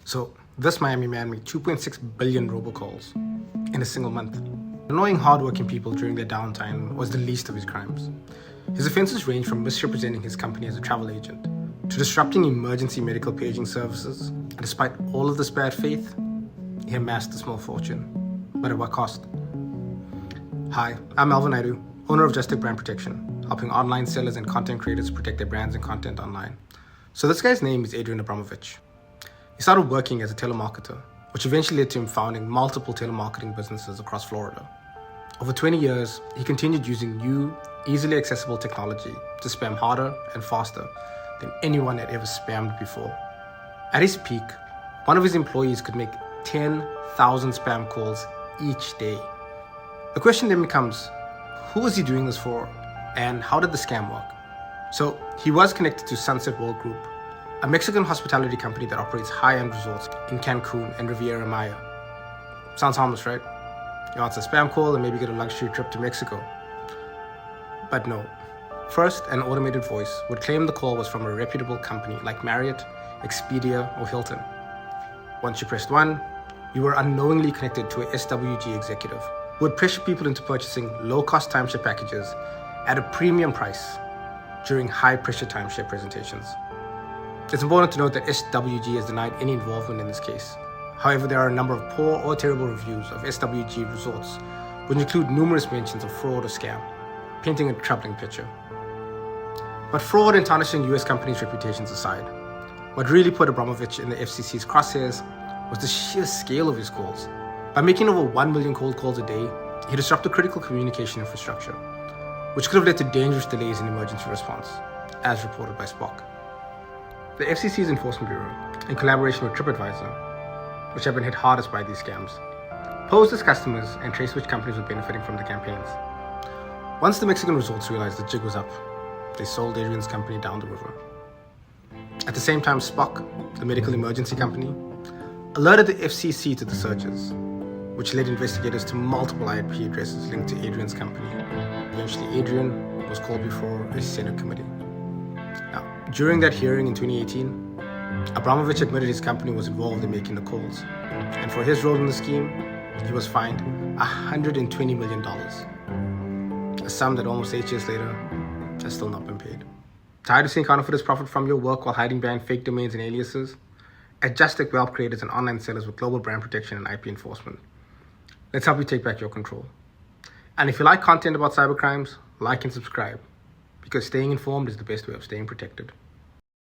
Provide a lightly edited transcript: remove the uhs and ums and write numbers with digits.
So this Miami man made 2.6 billion robocalls in a single month. Annoying hardworking people during their downtime was the least of his crimes. His offenses range from misrepresenting his company as a travel agent to disrupting emergency medical paging services. And despite all of this bad faith, he amassed a small fortune. But at what cost? Hi, I'm Alvin Naidu, owner of Justic Brand Protection, helping online sellers and content creators protect their brands and content online. So this guy's name is Adrian Abramovich. He started working as a telemarketer, which eventually led to him founding multiple telemarketing businesses across Florida. Over 20 years, he continued using new, easily accessible technology to spam harder and faster than anyone had ever spammed before. At his peak, one of his employees could make 10,000 spam calls each day. The question then becomes, who was he doing this for, and how did the scam work? So he was connected to Sunset World Group, a Mexican hospitality company that operates high-end resorts in Cancun and Riviera Maya. Sounds harmless, right? You answer a spam call and maybe get a luxury trip to Mexico. But no. First, an automated voice would claim the call was from a reputable company like Marriott, Expedia, or Hilton. Once you pressed 1, you were unknowingly connected to a SWG executive who would pressure people into purchasing low-cost timeshare packages at a premium price during high-pressure timeshare presentations. It's important to note that SWG has denied any involvement in this case. However, there are a number of poor or terrible reviews of SWG resorts, which include numerous mentions of fraud or scam, painting a troubling picture. But fraud and tarnishing US companies' reputations aside, what really put Abramovich in the FCC's crosshairs was the sheer scale of his calls. By making over 1 million cold calls a day, he disrupted critical communication infrastructure, which could have led to dangerous delays in emergency response, as reported by Spock. The FCC's Enforcement Bureau, in collaboration with TripAdvisor, which have been hit hardest by these scams, posed as customers and traced which companies were benefiting from the campaigns. Once the Mexican resorts realized the jig was up, they sold Adrian's company down the river. At the same time, Spock, the medical emergency company, alerted the FCC to the searches, which led investigators to multiple IP addresses linked to Adrian's company. Eventually, Adrian was called before a Senate committee. Now, during that hearing in 2018, Abramovich admitted his company was involved in making the calls, and for his role in the scheme, he was fined $120 million, a sum that almost 8 years later has still not been paid. Tired of seeing counterfeiters profit from your work while hiding behind fake domains and aliases? At Justic, we help creators and online sellers with global brand protection and IP enforcement. Let's help you take back your control. And if you like content about cybercrimes, like and subscribe, because staying informed is the best way of staying protected.